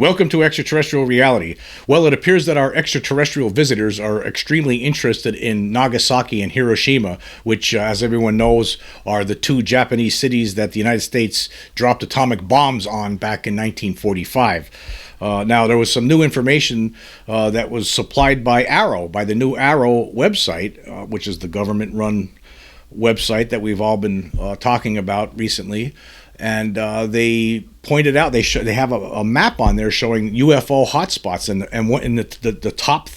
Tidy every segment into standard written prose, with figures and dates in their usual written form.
Welcome to Extraterrestrial Reality. Well, it appears that our extraterrestrial visitors are extremely interested in Nagasaki and Hiroshima, which, as everyone knows, are the two Japanese cities that the United States dropped atomic bombs on back in 1945. Now, there was some new information that was supplied by the new Arrow website, which is the government-run website that we've all been talking about recently. And they pointed out they have a map on there showing UFO hotspots, and the top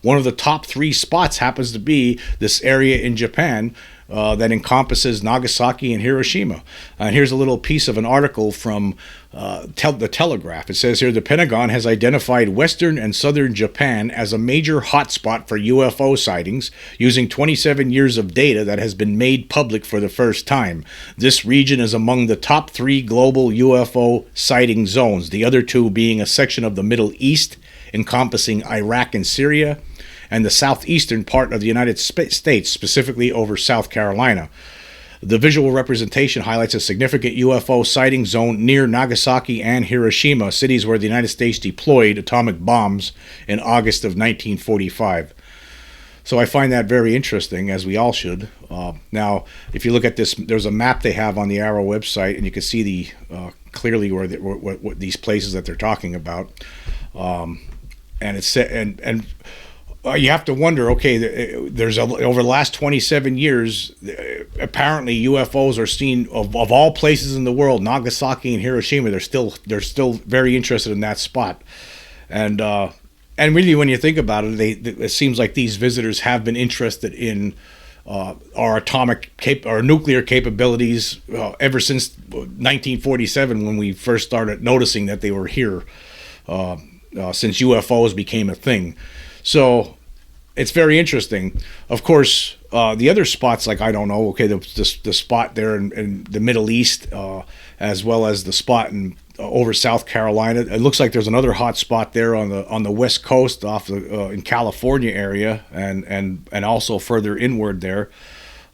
one of the top three spots happens to be this area in Japan that encompasses Nagasaki and Hiroshima. And here's a little piece of an article from the Telegraph. It says here, the Pentagon has identified western and southern Japan as a major hotspot for UFO sightings using 27 years of data that has been made public for the first time. This region is among the top three global UFO sighting zones, the other two being a section of the Middle East encompassing Iraq and Syria, and the southeastern part of the United States, specifically over South Carolina. The visual representation highlights a significant UFO sighting zone near Nagasaki and Hiroshima, cities where the United States deployed atomic bombs in August of 1945. So I find that very interesting, as we all should. Now, if you look at this, there's a map they have on the Arrow website, and you can see clearly what these places that they're talking about. And it's you have to wonder, okay, there's over the last 27 years, apparently UFOs are seen of all places in the world. Nagasaki and Hiroshima, they're still very interested in that spot, and really, when you think about it, it seems like these visitors have been interested in our our nuclear capabilities ever since 1947, when we first started noticing that they were here. Since UFOs became a thing. So it's very interesting. Of course, the other spots, like, I don't know, okay, the spot there in the Middle East, as well as the spot over South Carolina. It looks like there's another hot spot there on the West Coast in California area, and also further inward there.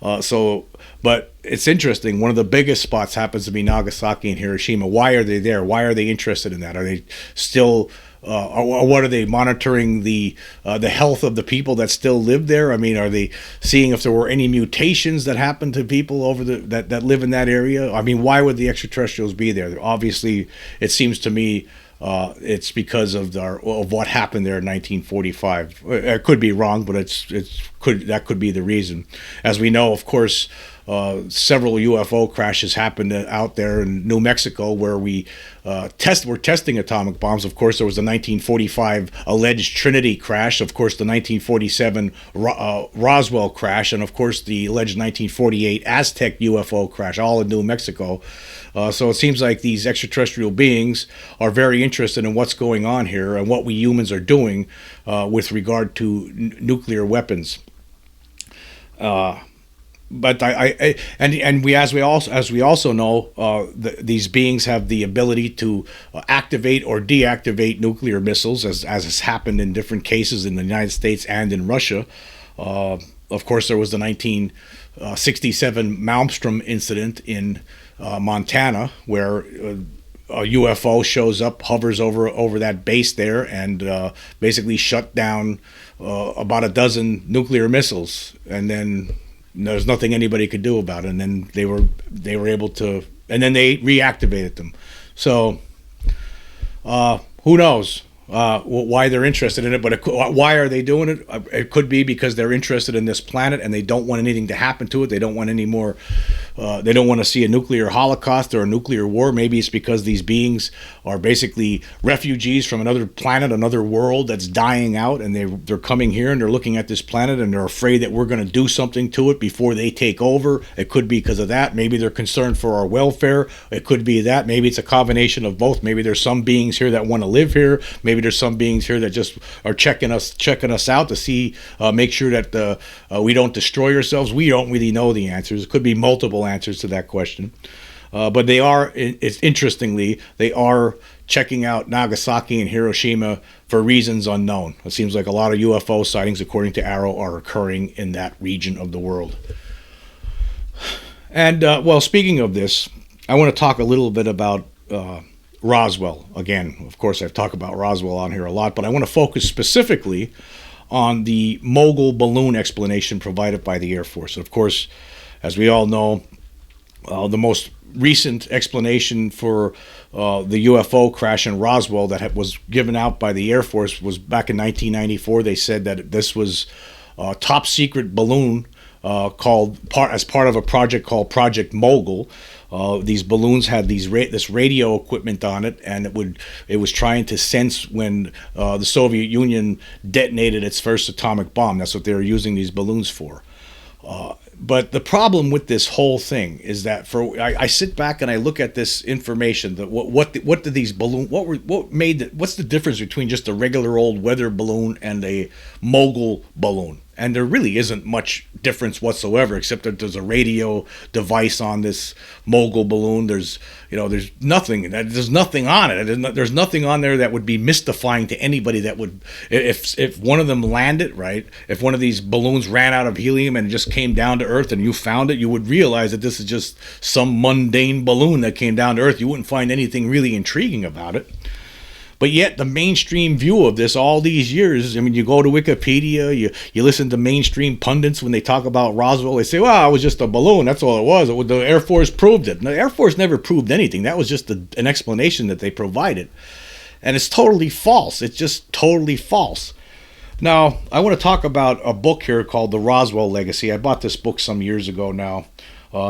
But it's interesting. One of the biggest spots happens to be Nagasaki and Hiroshima. Why are they there? Why are they interested in that? Are they still, or what are they monitoring the health of the people that still live there? I mean, are they seeing if there were any mutations that happened to people that live in that area? I mean, why would the extraterrestrials be there? Obviously, it seems to me it's because of what happened there in 1945. I could be wrong, but that could be the reason. As we know, of course, several UFO crashes happened out there in New Mexico, where we're testing atomic bombs. Of course, there was the 1945 alleged Trinity crash, of course the 1947 Roswell crash, and of course the alleged 1948 Aztec UFO crash, all in New Mexico. So it seems like these extraterrestrial beings are very interested in what's going on here and what we humans are doing with regard to nuclear weapons. But as we also know, these beings have the ability to activate or deactivate nuclear missiles, as has happened in different cases in the United States and in Russia. Of course, there was the 1967 Malmstrom incident in Montana, where a UFO shows up, hovers over that base there, and basically shut down about a dozen nuclear missiles, and then there's nothing anybody could do about it. And then they were able to, and then they reactivated them. So who knows why they're interested in it? But why are they doing it? It could be because they're interested in this planet and they don't want anything to happen to it. They don't want any more. They don't want to see a nuclear holocaust or a nuclear war. Maybe it's because these beings are basically refugees from another planet, another world that's dying out, and they're coming here and they're looking at this planet and they're afraid that we're going to do something to it before they take over. It could be because of that.Maybe they're concerned for our welfare. It could be that. Maybe it's a combination of both. Maybe there's some beings here that want to live here. Maybe there's some beings here that just are checking us out to see, make sure that we don't destroy ourselves. We don't really know the answers. It could be multiple answers to that question. But interestingly, they are checking out Nagasaki and Hiroshima for reasons unknown. It seems like a lot of UFO sightings, according to Arrow, are occurring in that region of the world. And, well, speaking of this, I want to talk a little bit about Roswell. Again, of course, I've talked about Roswell on here a lot, but I want to focus specifically on the Mogul balloon explanation provided by the Air Force. Of course, as we all know, the most recent explanation for the UFO crash in Roswell that was given out by the Air Force was back in 1994. They said that this was a top secret balloon as part of a project called Project Mogul. These balloons had this radio equipment on it, and it was trying to sense when the Soviet Union detonated its first atomic bomb. That's what they were using these balloons for. But the problem with this whole thing is that I sit back and I look at this information. That what did these balloons? What's the difference between just a regular old weather balloon and a Mogul balloon? And there really isn't much difference whatsoever, except that there's a radio device on this Mogul balloon. There's nothing. There's nothing on it. There's nothing on there that would be mystifying to anybody. That would, if one of them landed, right? If one of these balloons ran out of helium and just came down to Earth, and you found it, you would realize that this is just some mundane balloon that came down to Earth. You wouldn't find anything really intriguing about it. But yet the mainstream view of this all these years, I mean, you go to Wikipedia, you listen to mainstream pundits when they talk about Roswell, they say, well, it was just a balloon, that's all it was. The Air Force proved it. No, the Air Force never proved anything. That was just an explanation that they provided. And it's totally false. It's just totally false. Now, I want to talk about a book here called The Roswell Legacy. I bought this book some years ago now.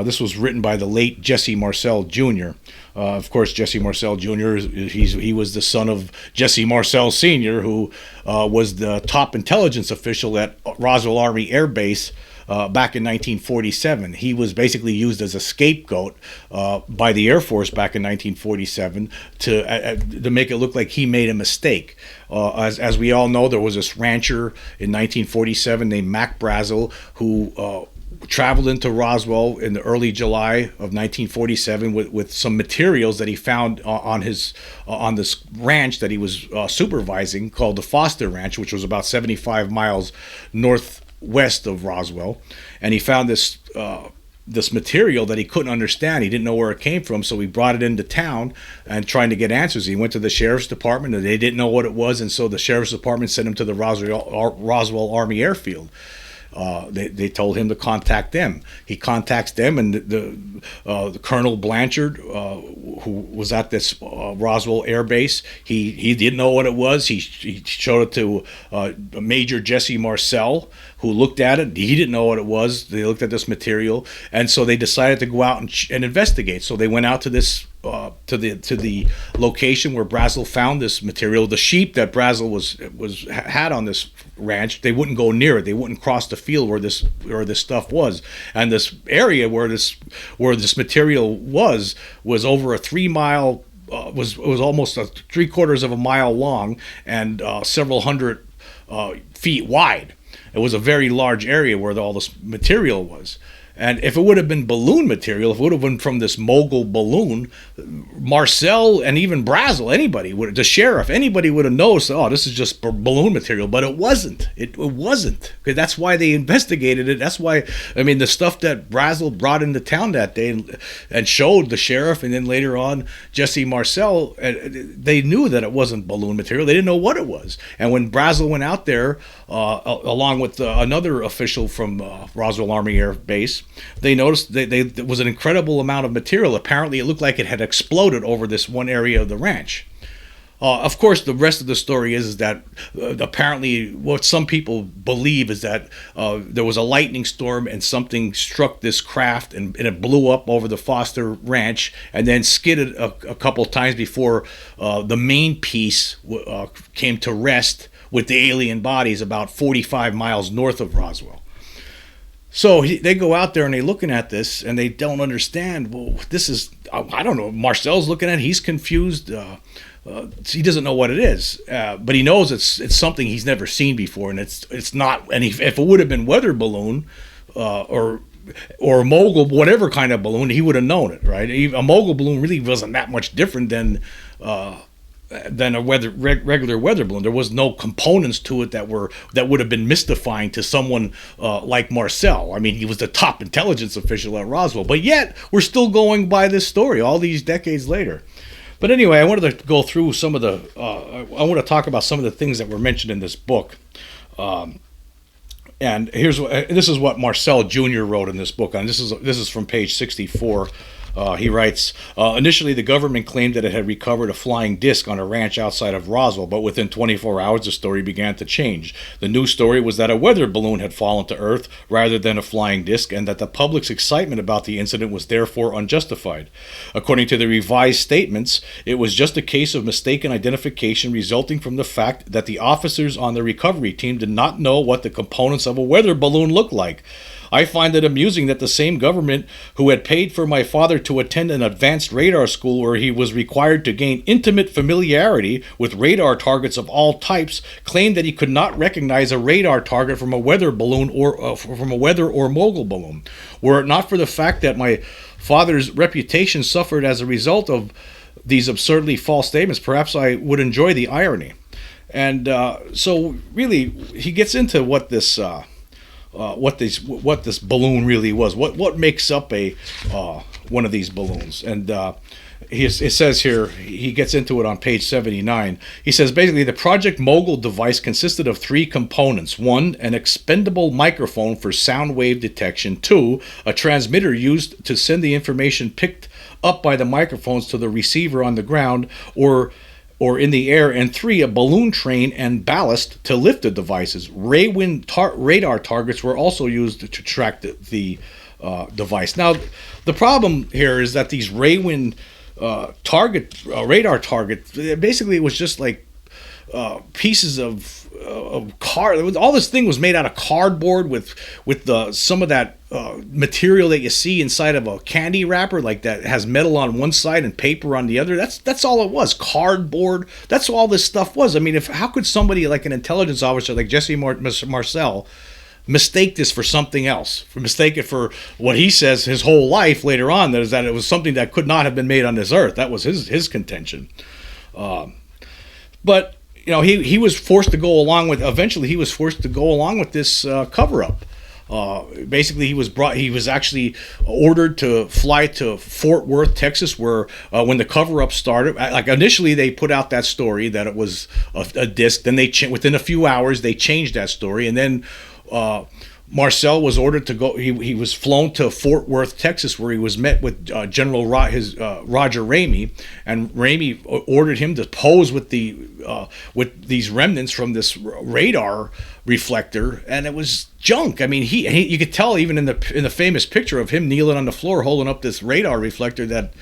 This was written by the late Jesse Marcel Jr. Of course, Jesse Marcel Jr., he was the son of Jesse Marcel Sr., who was the top intelligence official at Roswell Army Air Base back in 1947. He was basically used as a scapegoat by the Air Force back in 1947 to make it look like he made a mistake. As we all know, there was this rancher in 1947 named Mac Brazel who traveled into Roswell in the early July of 1947 with some materials that he found on this ranch that he was supervising, called the Foster Ranch, which was about 75 miles northwest of Roswell. And he found this material that he couldn't understand. He didn't know where it came from, so he brought it into town and trying to get answers. He went to the sheriff's department, and they didn't know what it was, and so the sheriff's department sent him to the Roswell Army Airfield. They told him to contact them. He contacts them, and the Colonel Blanchard, who was at this Roswell Air Base, he didn't know what it was. He showed it to Major Jesse Marcel, who looked at it. He didn't know what it was. They looked at this material, and so they decided to go out and investigate. So they went out to this to the location where Brazel found this material. The sheep that Brazel had on this ranch, they wouldn't go near it. They wouldn't cross the field where this stuff was. And this area where this material was over a 3-mile was almost 3/4 of a mile long and several hundred feet wide. It was a very large area where all this material was. And if it would have been balloon material, if it would have been from this Mogul balloon, Marcel and even Brazel, the sheriff, anybody would have noticed, oh, this is just balloon material. But it wasn't. It wasn't. That's why they investigated it. That's why, I mean, the stuff that Brazel brought into town that day and showed the sheriff, and then later on Jesse Marcel, they knew that it wasn't balloon material. They didn't know what it was. And when Brazel went out there, along with another official from Roswell Army Air Base, they noticed there was an incredible amount of material. Apparently, it looked like it had exploded over this one area of the ranch. Of course, the rest of the story is that apparently what some people believe is that there was a lightning storm and something struck this craft and it blew up over the Foster Ranch and then skidded a couple times before the main piece came to rest with the alien bodies about 45 miles north of Roswell. So they go out there and they're looking at this and they don't understand. Well, this is, I don't know, Marcel's looking at it, he's confused. He doesn't know what it is, but he knows it's something he's never seen before, and it's not. And if it would have been weather balloon or Mogul, whatever kind of balloon, he would have known it, right? A Mogul balloon really wasn't that much different than a regular weather balloon. There was no components to it that would have been mystifying to someone like Marcel. I mean, he was the top intelligence official at Roswell, but yet we're still going by this story all these decades later. But anyway, I wanted to go through some of the. I want to talk about some of the things that were mentioned in this book. And this is what Marcel Jr. wrote in this book. And this is from page 64. He writes, initially the government claimed that it had recovered a flying disc on a ranch outside of Roswell, but within 24 hours the story began to change. The new story was that a weather balloon had fallen to Earth rather than a flying disc, and that the public's excitement about the incident was therefore unjustified. According to the revised statements, it was just a case of mistaken identification resulting from the fact that the officers on the recovery team did not know what the components of a weather balloon looked like. I find it amusing that the same government who had paid for my father to attend an advanced radar school where he was required to gain intimate familiarity with radar targets of all types claimed that he could not recognize a radar target from a weather balloon or from a weather or Mogul balloon. Were it not for the fact that my father's reputation suffered as a result of these absurdly false statements, perhaps I would enjoy the irony. And so really he gets into what this what this balloon really was. What makes up a one of these balloons? And it says here, he gets into it on page 79. He says basically the Project Mogul device consisted of three components. One, an expendable microphone for sound wave detection. Two, a transmitter used to send the information picked up by the microphones to the receiver on the ground or in the air, and three, a balloon train and ballast to lift the devices. Radar targets were also used to track the device. Now, the problem here is that these radar target, basically it was just like pieces of card. All this thing was made out of cardboard with some of that material that you see inside of a candy wrapper, like that has metal on one side and paper on the other. That's all it was. Cardboard. That's all this stuff was. I mean, how could somebody like an intelligence officer like Jesse Marcel mistake this for something else? Mistake it for what he says his whole life later on, that is that it was something that could not have been made on this earth. That was his contention. But you know, he was forced to go along with. Eventually, he was forced to go along with this cover-up. Basically, he was actually ordered to fly to Fort Worth, Texas, where when the cover-up started, like initially they put out that story that it was a disc. Then within a few hours they changed that story, and then Marcel was ordered to go. He was flown to Fort Worth, Texas, where he was met with General Roger Ramey, and Ramey ordered him to pose with these remnants from this radar reflector, and it was junk. I mean, you could tell even in the famous picture of him kneeling on the floor holding up this radar reflector that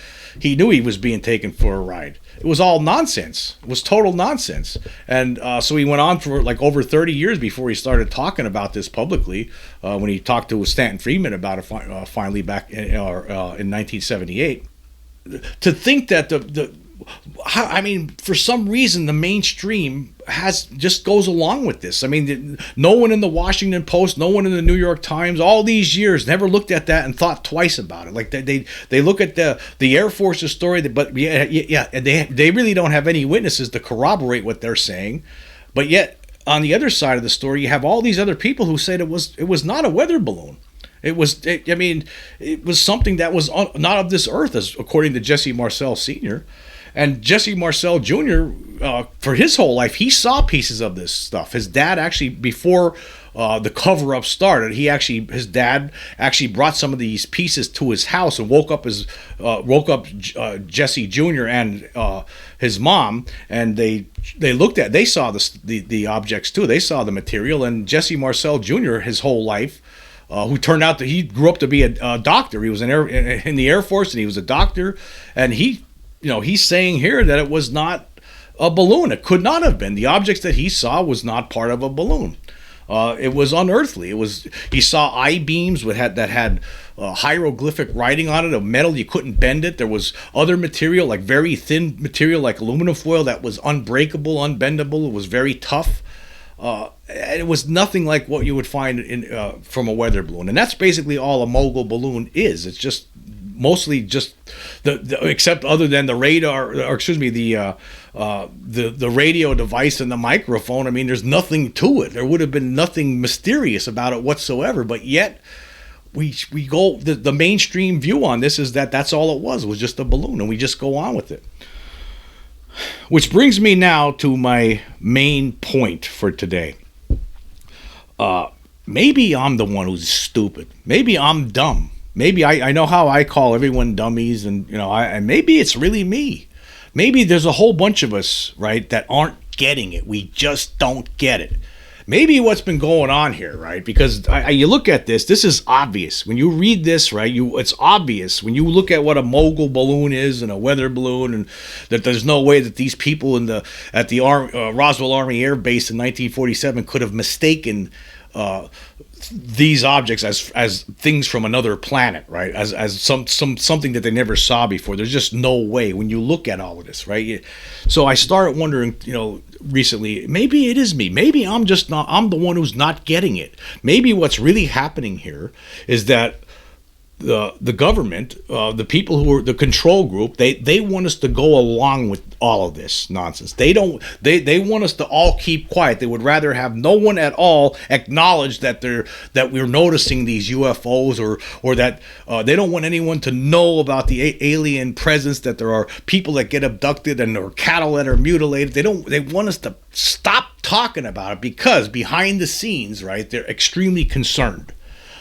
he knew he was being taken for a ride. It was all nonsense. It was total nonsense. And so he went on for like over 30 years before he started talking about this publicly, when he talked to Stanton Friedman about it finally back in 1978. To think that for some reason the mainstream just goes along with this. I mean, no one in the Washington Post, no one in the New York Times, all these years never looked at that and thought twice about it. Like they look at the Air Force's story, but they really don't have any witnesses to corroborate what they're saying. But yet on the other side of the story, you have all these other people who said it was not a weather balloon. It was something that was not of this earth, as according to Jesse Marcel Sr. And Jesse Marcel Jr., for his whole life, he saw pieces of this stuff. His dad actually, before the cover-up started, his dad actually brought some of these pieces to his house and woke up Jesse Jr. and his mom, and they saw the objects too. They saw the material, and Jesse Marcel Jr. his whole life, who turned out that he grew up to be a doctor. He was in the Air Force, and he was a doctor, and he's saying here that it was not a balloon. It could not have been. The objects that he saw was not part of a balloon. It was unearthly. He saw I-beams that had hieroglyphic writing on it, of metal. You couldn't bend it. There was other material, like very thin material, like aluminum foil, that was unbreakable, unbendable. It was very tough. It was nothing like what you would find from a weather balloon. And that's basically all a Mogul balloon is. It's just mostly just except other than the radar, or excuse me, the radio device and the microphone. I mean, there's nothing to it. There would have been nothing mysterious about it whatsoever. But yet, we the mainstream view on this is that that's all it was just a balloon, and we just go on with it. Which brings me now to my main point for today. Maybe I'm the one who's stupid. Maybe I'm dumb. Maybe I know how I call everyone dummies, and and maybe it's really me. Maybe there's a whole bunch of us, right, that aren't getting it. We just don't get it. Maybe what's been going on here, right? Because you look at this is obvious. When you read this, right, it's obvious. When you look at what a Mogul balloon is and a weather balloon, and that there's no way that these people at the Roswell Army Air Base in 1947 could have mistaken these objects as things from another planet, right? As something that they never saw before. There's just no way when you look at all of this, right? So I started wondering, recently, maybe it is me. Maybe I'm the one who's not getting it. Maybe what's really happening here is that the government, the people who are the control group, they want us to go along with all of this nonsense. They want us to all keep quiet. They would rather have no one at all acknowledge that we're noticing these UFOs, or that they don't want anyone to know about the alien presence, that there are people that get abducted and there are cattle that are mutilated. They want us to stop talking about it, because behind the scenes, right, they're extremely concerned.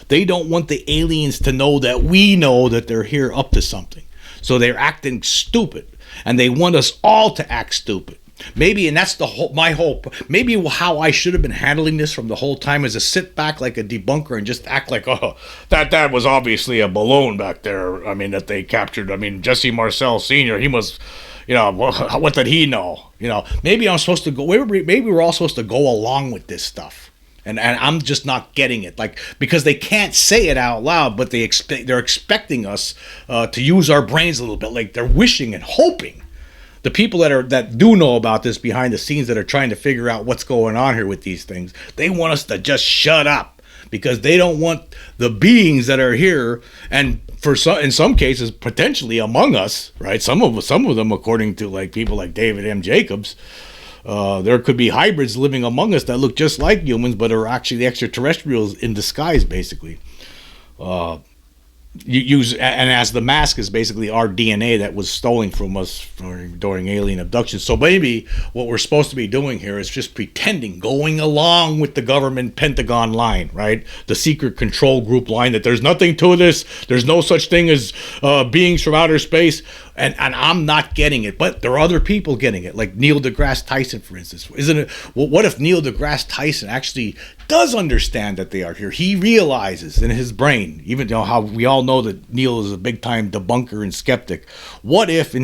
They don't want the aliens to know that we know that they're here up to something. So they're acting stupid, and they want us all to act stupid. Maybe, and that's my hope. Maybe how I should have been handling this from the whole time is to sit back like a debunker and just act like, oh, that was obviously a balloon back there. I mean, that they captured. I mean, Jesse Marcel Sr., he must, what did he know? Maybe I'm supposed to go. Maybe we're all supposed to go along with this stuff. And I'm just not getting it, because they can't say it out loud, but they're expecting us to use our brains a little bit, like they're wishing and hoping. The people that do know about this behind the scenes, that are trying to figure out what's going on here with these things, they want us to just shut up, because they don't want the beings that are here, and in some cases potentially among us, right? Some of them, according to people like David M. Jacobs. There could be hybrids living among us that look just like humans, but are actually extraterrestrials in disguise, basically. As the mask is basically our DNA that was stolen from us during alien abduction. So maybe what we're supposed to be doing here is just pretending, going along with the government Pentagon line, right? The secret control group line, that there's nothing to this. There's no such thing as beings from outer space. And I'm not getting it, but there are other people getting it, like Neil deGrasse Tyson, for instance. Isn't it? Well, what if Neil deGrasse Tyson actually does understand that they are here? He realizes in his brain, even though how we all know that Neil is a big-time debunker and skeptic. What if in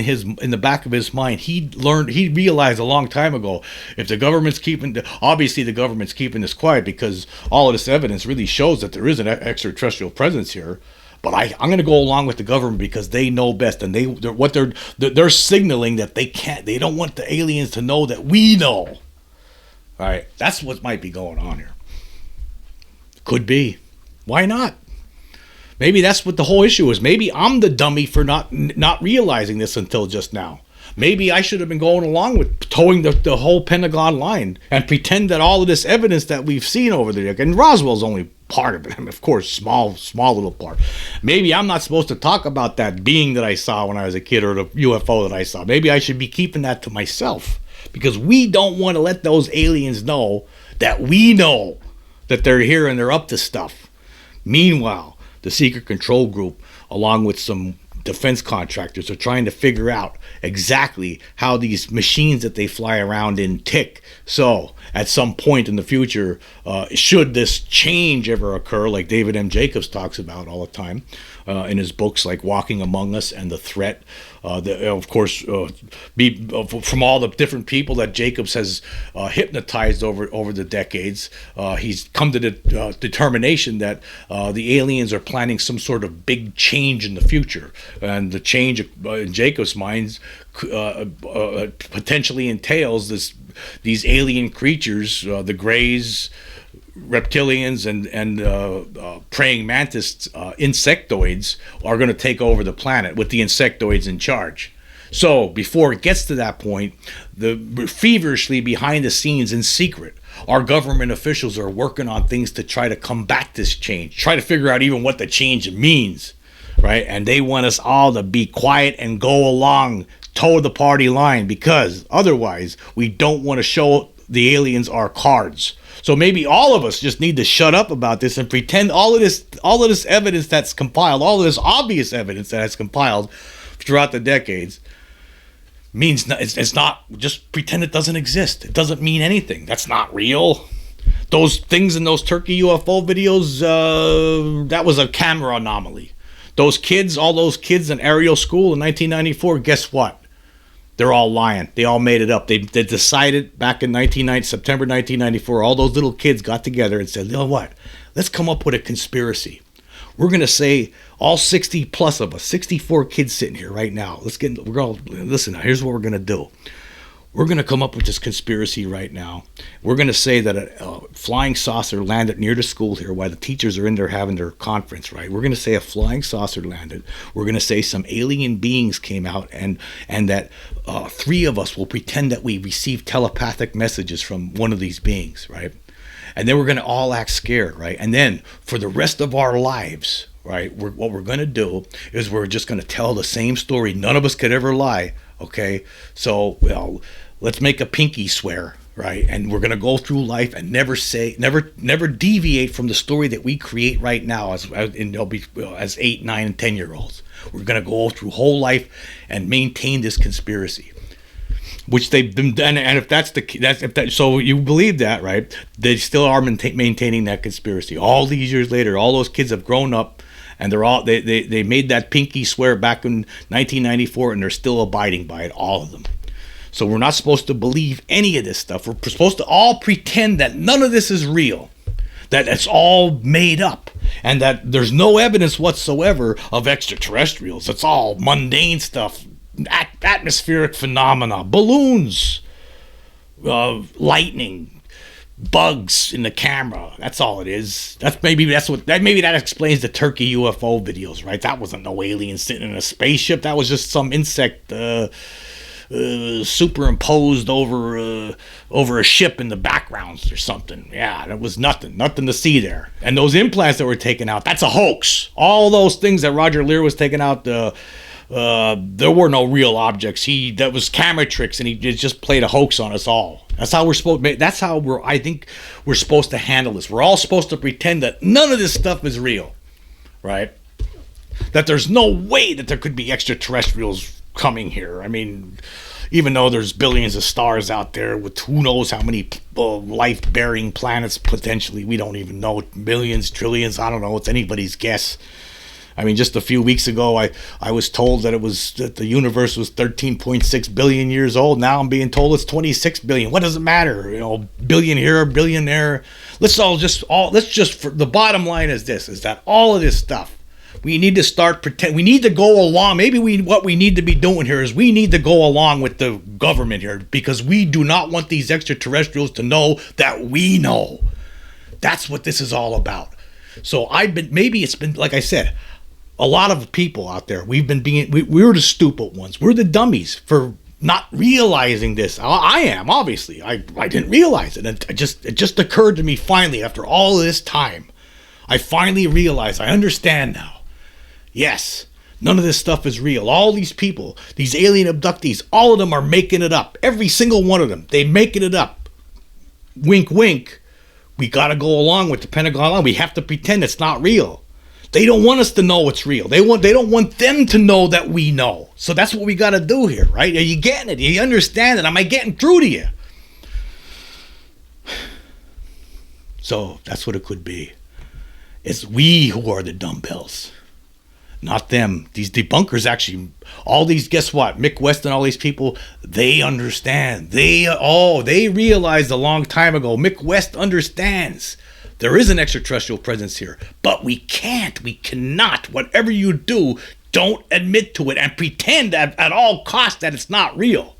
the back of his mind he realized a long time ago, if the government's obviously the government's keeping this quiet because all of this evidence really shows that there is an extraterrestrial presence here. But I'm going to go along with the government because they know best, and they're signaling that they don't want the aliens to know that we know. All right, that's what might be going on here. Could be. Why not? Maybe that's what the whole issue is. Maybe I'm the dummy for not realizing this until just now. Maybe I should have been going along with towing the whole Pentagon line and pretend that all of this evidence that we've seen over there, and Roswell's only part of it. I mean, of course, small little part. Maybe I'm not supposed to talk about that being that I saw when I was a kid, or the UFO that I saw. Maybe I should be keeping that to myself, because we don't want to let those aliens know that we know that they're here and they're up to stuff. Meanwhile, the secret control group, along with some defense contractors, are trying to figure out exactly how these machines that they fly around in tick. So at some point in the future, should this change ever occur, like David M. Jacobs talks about all the time in his books like Walking Among Us and The Threat, of course, from all the different people that Jacobs has hypnotized over the decades, he's come to the determination that the aliens are planning some sort of big change in the future. And the change in Jacobs' minds potentially entails these alien creatures, the Greys, reptilians, and praying mantis insectoids, are going to take over the planet with the insectoids in charge. So before it gets to that point, feverishly behind the scenes in secret, our government officials are working on things to try to combat this change, try to figure out even what the change means. Right, and they want us all to be quiet and go along toe the party line, because otherwise we don't want to show the aliens our cards. So maybe all of us just need to shut up about this and pretend all of this evidence that's compiled, all of this obvious evidence that has compiled throughout the decades, means it's not, just pretend it doesn't exist. It doesn't mean anything. That's not real. Those things in those Turkey UFO videos, that was a camera anomaly. Those kids, all those kids in Ariel School in 1994, guess what? They're all lying. They all made it up. They decided back in September 1994, all those little kids got together and said, you know what? Let's come up with a conspiracy. We're going to say, all 60 plus of us, 64 kids sitting here right now. Listen, here's what we're going to do. We're going to come up with this conspiracy right now. We're going to say that a flying saucer landed near the school here while the teachers are in there having their conference, right? We're going to say a flying saucer landed. We're going to say some alien beings came out, and that 3 of us will pretend that we received telepathic messages from one of these beings, right? And then we're going to all act scared, right? And then for the rest of our lives, right, what we're going to do is we're just going to tell the same story. None of us could ever lie. Okay, so let's make a pinky swear, right? And we're gonna go through life and never deviate from the story that we create right now as 8, 9, and 10-year-olds. We're gonna go through whole life and maintain this conspiracy, which they've been done. And so you believe that, right? They still are maintaining that conspiracy all these years later. All those kids have grown up. And they made that pinky swear back in 1994, and they're still abiding by it, all of them. So we're not supposed to believe any of this stuff. We're supposed to all pretend that none of this is real, that it's all made up, and that there's no evidence whatsoever of extraterrestrials. It's all mundane stuff, atmospheric phenomena, balloons, lightning, bugs in the camera. That's all it is. Maybe that explains the Turkey UFO videos, right? That wasn't no alien sitting in a spaceship. That was just some insect superimposed over a ship in the background or something. Yeah, that was nothing to see there. And those implants that were taken out, that's a hoax. All those things that Roger Lear was taking out, there were no real objects. That was camera tricks, and he just played a hoax on us all. That's how I think we're supposed to handle this. We're all supposed to pretend that none of this stuff is real, right? That there's no way that there could be extraterrestrials coming here. I mean, even though there's billions of stars out there with who knows how many life-bearing planets potentially, we don't even know, millions, trillions, I don't know. It's anybody's guess. I mean, just a few weeks ago, I was told that the universe was 13.6 billion years old. Now I'm being told it's 26 billion. What does it matter? Billion here, billion there. The bottom line is this: is that all of this stuff, we need to start pretend. We need to go along. What we need to be doing here is we need to go along with the government here, because we do not want these extraterrestrials to know that we know. That's what this is all about. So it's been like I said. A lot of people out there, we're the stupid ones. We're the dummies for not realizing this. I am, obviously. I didn't realize it. And it just occurred to me finally, after all this time. I finally realized, I understand now. Yes, none of this stuff is real. All these people, these alien abductees, all of them are making it up. Every single one of them, they're making it up. Wink, wink. We got to go along with the Pentagon line. We have to pretend it's not real. They don't want us to know it's real. They don't want them to know that we know. So that's what we got to do here, right? Are you getting it? Are you understand it? Am I getting through to you? So that's what it could be. It's we who are the dumbbells, not them. These debunkers actually, all these, guess what? Mick West and all these people, they understand. They realized a long time ago. Mick West understands. There is an extraterrestrial presence here, but we cannot, whatever you do, don't admit to it and pretend at all costs that it's not real.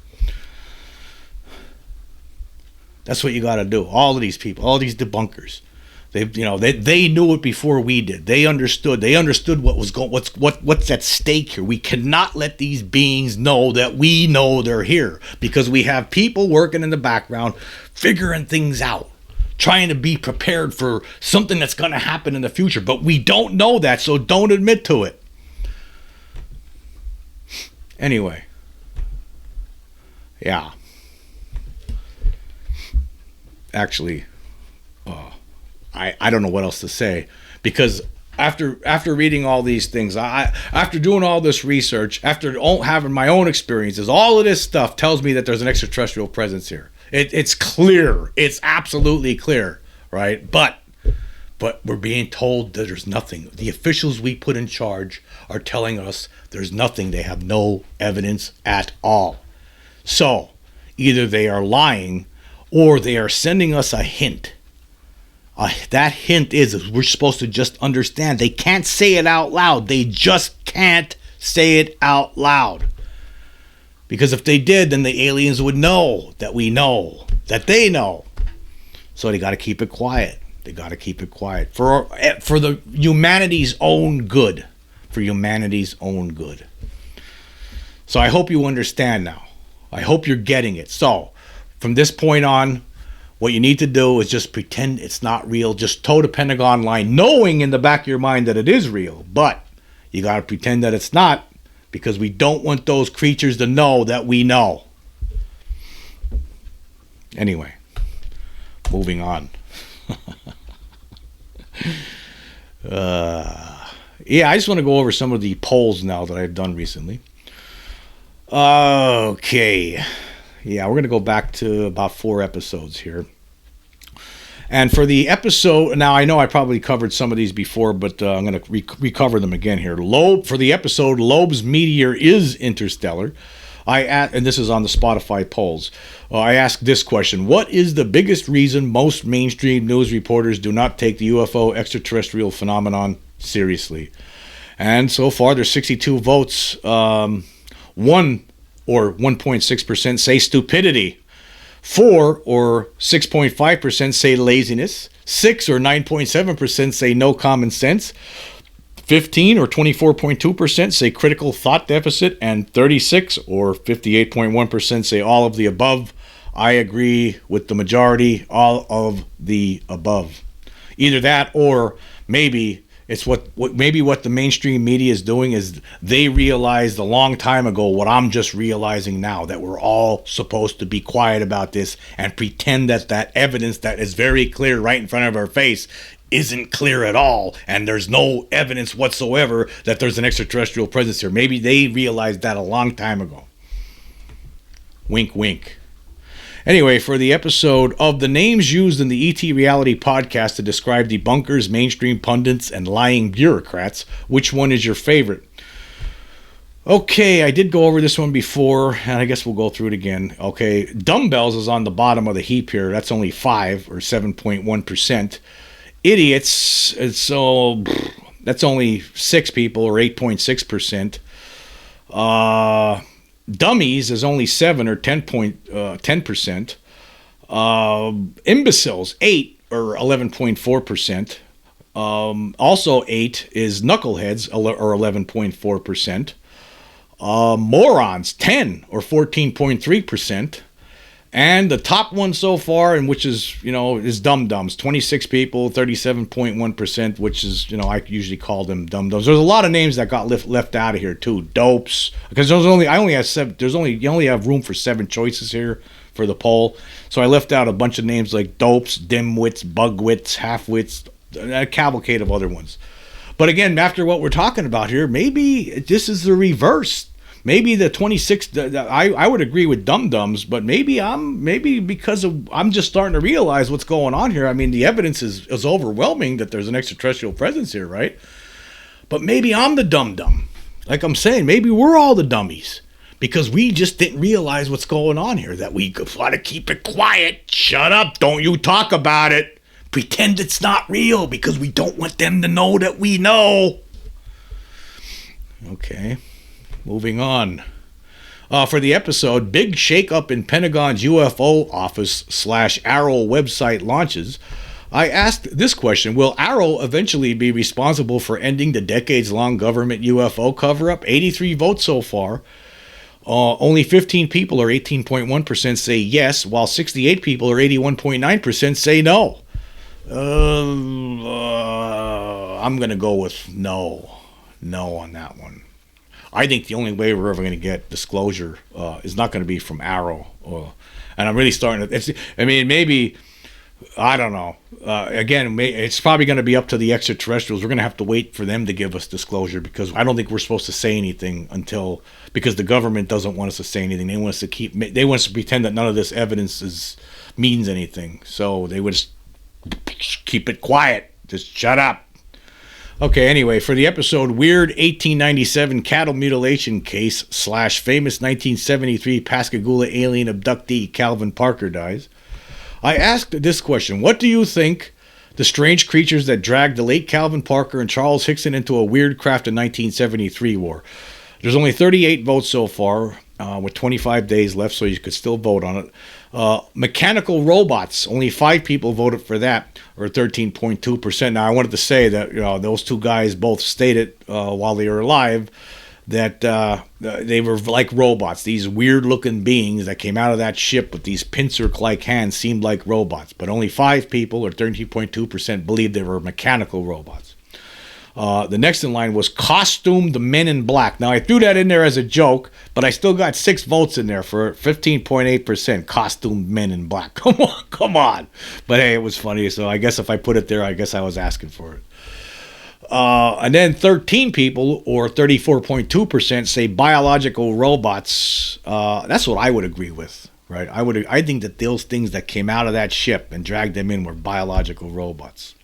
That's what you got to do. All of these people, all these debunkers, they knew it before we did. They understood what's at stake here. We cannot let these beings know that we know they're here, because we have people working in the background figuring things out, trying to be prepared for something that's going to happen in the future. But we don't know that, so don't admit to it. Anyway, Yeah. Actually, I don't know what else to say, because after reading all these things, after doing all this research, after having my own experiences, all of this stuff tells me that there's an extraterrestrial presence here. It's clear. It's absolutely clear, right? But we're being told that there's nothing. The officials we put in charge are telling us there's nothing. They have no evidence at all. So either they are lying or they are sending us a hint. That hint is we're supposed to just understand. They can't say it out loud. They just can't say it out loud. Because if they did, then the aliens would know that we know, that they know. So they got to keep it quiet. They got to keep it quiet for the humanity's own good. For humanity's own good. So I hope you understand now. I hope you're getting it. So from this point on, what you need to do is just pretend it's not real. Just toe the Pentagon line, knowing in the back of your mind that it is real. But you got to pretend that it's not, because we don't want those creatures to know that we know. Anyway, moving on. Yeah, I just want to go over some of the polls now that I've done recently. Okay. Yeah, we're going to go back to about 4 episodes here. And for the episode, now I know I probably covered some of these before, but I'm going to recover them again here. For the episode, Loeb's meteor is interstellar. And this is on the Spotify polls. I asked this question: what is the biggest reason most mainstream news reporters do not take the UFO extraterrestrial phenomenon seriously? And so far, there's 62 votes. 1.6% say stupidity. 4 or 6.5% say laziness. 6 or 9.7% say no common sense. 15 or 24.2% say critical thought deficit, and 36 or 58.1% say all of the above. I agree with the majority, all of the above. Either that, or maybe it's what the mainstream media is doing is they realized a long time ago what I'm just realizing now, that we're all supposed to be quiet about this and pretend that evidence that is very clear right in front of our face isn't clear at all, and there's no evidence whatsoever that there's an extraterrestrial presence here. Maybe they realized that a long time ago. Wink, wink. Anyway, for the episode of the names used in the ET Reality podcast to describe debunkers, mainstream pundits, and lying bureaucrats, which one is your favorite? Okay, I did go over this one before, and I guess we'll go through it again. Okay, dumbbells is on the bottom of the heap here. That's only 5 or 7.1%. Idiots, so that's only 6 people or 8.6%. Dummies is only 7 or 10%. Imbeciles, 8 or 11.4%. Also 8 is knuckleheads, or 11.4%. Morons, 10 or 14.3%. And the top one so far, and which is, is dum-dums, 26 people, 37.1%, which is, I usually call them dum-dums. There's a lot of names that got left out of here too. Dopes, because you only have room for 7 choices here for the poll. So I left out a bunch of names like dopes, dimwits, bugwits, halfwits, a cavalcade of other ones. But again, after what we're talking about here, maybe this is the reverse. Maybe the 26, I would agree with dum-dums, but maybe because I'm just starting to realize what's going on here. I mean, the evidence is overwhelming that there's an extraterrestrial presence here, right? But maybe I'm the dum-dum. Like I'm saying, maybe we're all the dummies because we just didn't realize what's going on here, that we got to keep it quiet. Shut up. Don't you talk about it. Pretend it's not real because we don't want them to know that we know. Okay. Moving on. For the episode, big shakeup in Pentagon's UFO office / Arrow website launches. I asked this question: will Arrow eventually be responsible for ending the decades-long government UFO cover-up? 83 votes so far. Only 15 people, or 18.1%, say yes, while 68 people, or 81.9%, say no. I'm going to go with no. No on that one. I think the only way we're ever going to get disclosure is not going to be from Arrow. And I'm really starting to. Maybe, I don't know. Again, it's probably going to be up to the extraterrestrials. We're going to have to wait for them to give us disclosure, because I don't think we're supposed to say anything because the government doesn't want us to say anything. They want us to they want us to pretend that none of this evidence means anything. So they would just keep it quiet. Just shut up. Okay, anyway, for the episode Weird 1897 Cattle Mutilation Case / Famous 1973 Pascagoula Alien Abductee Calvin Parker Dies, I asked this question: what do you think the strange creatures that dragged the late Calvin Parker and Charles Hickson into a weird craft in 1973 were? There's only 38 votes so far, with 25 days left, so you could still vote on it. Mechanical robots, only 5 people voted for that, or 13.2%. Now, I wanted to say that those two guys both stated while they were alive that they were like robots. These weird-looking beings that came out of that ship with these pincer-like hands seemed like robots. But only 5 people, or 13.2%, believed they were mechanical robots. The next in line was costumed men in black. Now, I threw that in there as a joke, but I still got 6 votes in there for 15.8% costumed men in black. Come on. But hey, it was funny, so I guess if I put it there, I guess I was asking for it. And then 13 people, or 34.2%, say biological robots. That's what I would agree with, right? I think that those things that came out of that ship and dragged them in were biological robots.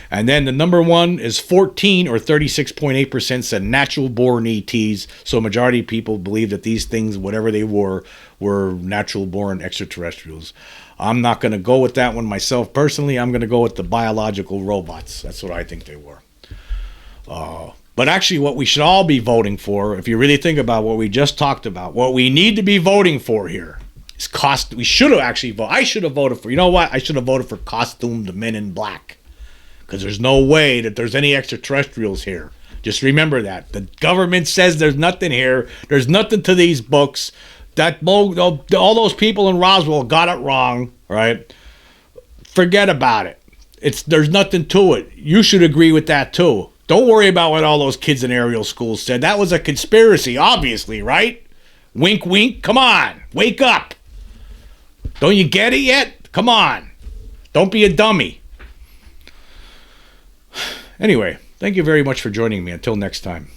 And then the number one is 14, or 36.8%, said natural-born ETs. So a majority of people believe that these things, whatever they were natural-born extraterrestrials. I'm not going to go with that one myself personally. I'm going to go with the biological robots. That's what I think they were. But actually, what we should all be voting for, if you really think about what we just talked about, what we need to be voting for here is we should have actually voted. I should have voted for, I should have voted for costumed men in black. Because there's no way that there's any extraterrestrials here. Just remember that. The government says there's nothing here. There's nothing to these books. All those people in Roswell got it wrong, right? Forget about it. There's nothing to it. You should agree with that too. Don't worry about what all those kids in aerial schools said. That was a conspiracy, obviously, right? Wink, wink. Come on. Wake up. Don't you get it yet? Come on. Don't be a dummy. Anyway, thank you very much for joining me. Until next time.